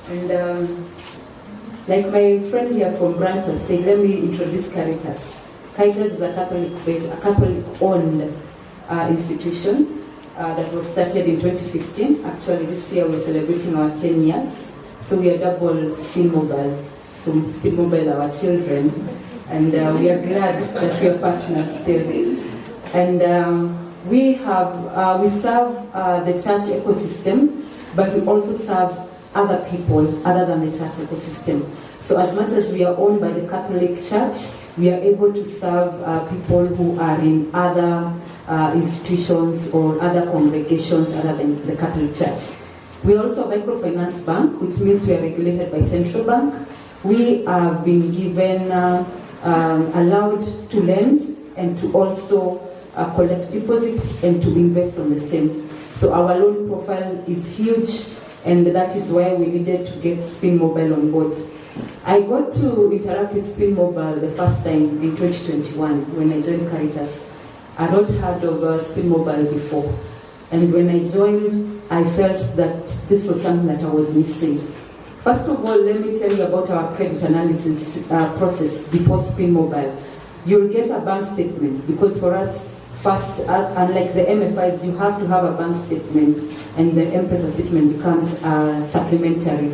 And like my friend here from branch has said, let me introduce Caritas. Caritas is a Catholic-owned institution that was started in 2015. Actually, this year we're celebrating our 10 years. So we are double Spin Mobile. So Spin Mobile our children. And we are glad that we are partners still. And we serve the church ecosystem, but we also serve other people other than the church ecosystem. So as much as we are owned by the Catholic Church, we are able to serve people who are in other institutions or other congregations other than the Catholic Church. We are also a microfinance bank, which means we are regulated by central bank. We have been given, allowed to lend and to also collect deposits and to invest on the same. So our loan profile is huge, and that is why we needed to get Spin Mobile on board. I got to interact with Spin Mobile the first time in 2021 when I joined Caritas. I had not heard of Spin Mobile before. And when I joined, I felt that this was something that I was missing. First of all, let me tell you about our credit analysis process before Spin Mobile. You'll get a bank statement, because for us, first, unlike the MFIs, you have to have a bank statement, and the M-Pesa statement becomes supplementary.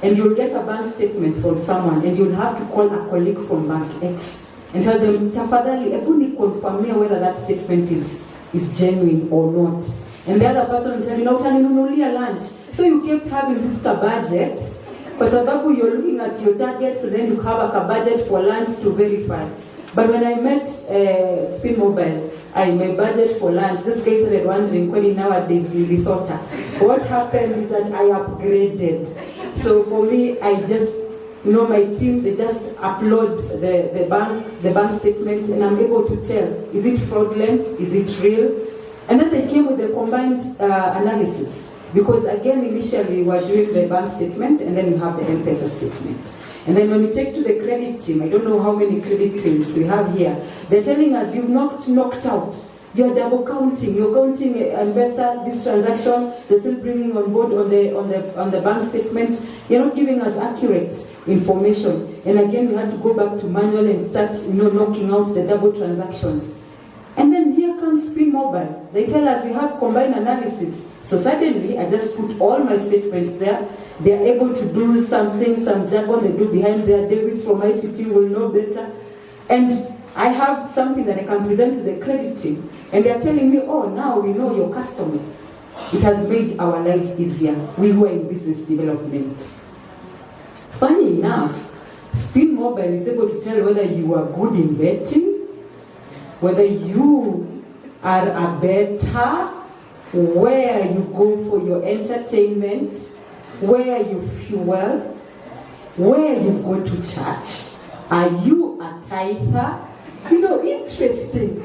And you'll get a bank statement from someone, and you'll have to call a colleague from Bank X and tell them, tafadhali, ebu ni confirm whether that statement is genuine or not. And the other person will tell you, no, utaninunulia lunch. So you kept having this budget, kwa sababu you're looking at your targets, and then you have a budget for lunch to verify. But when I met Spin Mobile, my budget for lunch, this guy started wondering, when nowadays the risotto. What happened is that I upgraded. So for me, I just, my team, they just upload the bank statement, and I'm able to tell, is it fraudulent? Is it real? And then they came with the combined analysis. Because again, initially we were doing the bank statement, and then we have the M-Pesa statement. And then when we take to the credit team, I don't know how many credit teams we have here, they're telling us you've knocked out. You're double counting. You're counting M-Pesa, this transaction, they're still bringing on board on the bank statement. You're not giving us accurate information. And again, we had to go back to manual and start, knocking out the double transactions. And then here comes Spin Mobile. They tell us we have combined analysis. So suddenly, I just put all my statements there. They are able to do something, some jargon they do behind there. Davis from ICT will know better. And I have something that I can present to the credit team. And they are telling me, oh, now we know your customer. It has made our lives easier, we who are in business development. Funny enough, Spin Mobile is able to tell whether you are good in betting, whether you are a better, where you go for your entertainment, where you fuel, where you go to church. Are you a tither? Interesting.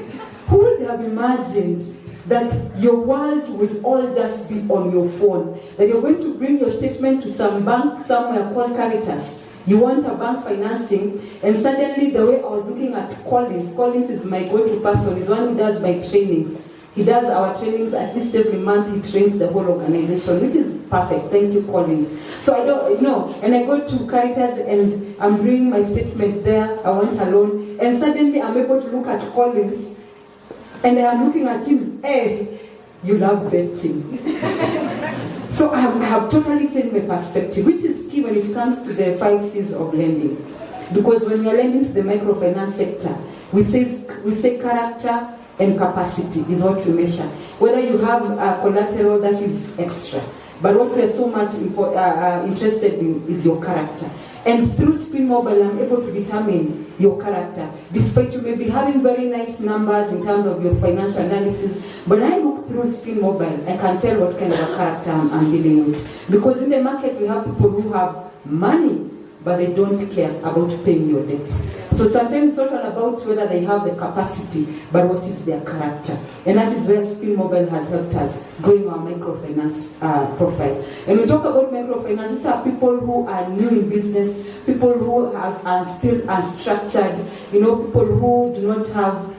Who would have imagined that your world would all just be on your phone? That you're going to bring your statement to some bank somewhere called Caritas. You want a bank financing, and suddenly the way I was looking at Collins is my go-to person, is one who does my trainings. He does our trainings at least every month. He trains the whole organization, which is perfect. Thank you, Collins. So I don't know. And I go to Caritas and I'm bringing my statement there. I want a loan. And suddenly I'm able to look at Collins and I'm looking at him. Hey, you love betting. So I have totally changed my perspective, which is key when it comes to the 5 C's of lending. Because when we are lending to the microfinance sector, we say character and capacity is what we measure. Whether you have collateral, that is extra. But what we are so much interested in is your character. And through Spin Mobile, I'm able to determine your character. Despite you may be having very nice numbers in terms of your financial analysis, but when I look through Spin Mobile, I can tell what kind of a character I'm dealing with. Because in the market, we have people who have money, but they don't care about paying your debts. So sometimes it's not all about whether they have the capacity, but what is their character. And that is where Spin Mobile has helped us growing our microfinance profile. And we talk about microfinance, these are people who are new in business, people who are still unstructured, people who do not have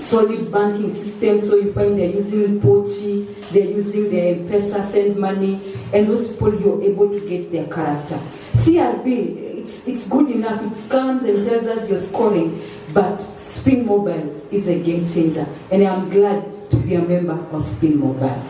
solid banking system, so you find they're using Pochi, they're using the M-Pesa, send money, and those people, you're able to get their character. CRB, it's good enough, it comes and tells us you're scoring, but Spin Mobile is a game changer, and I'm glad to be a member of Spin Mobile.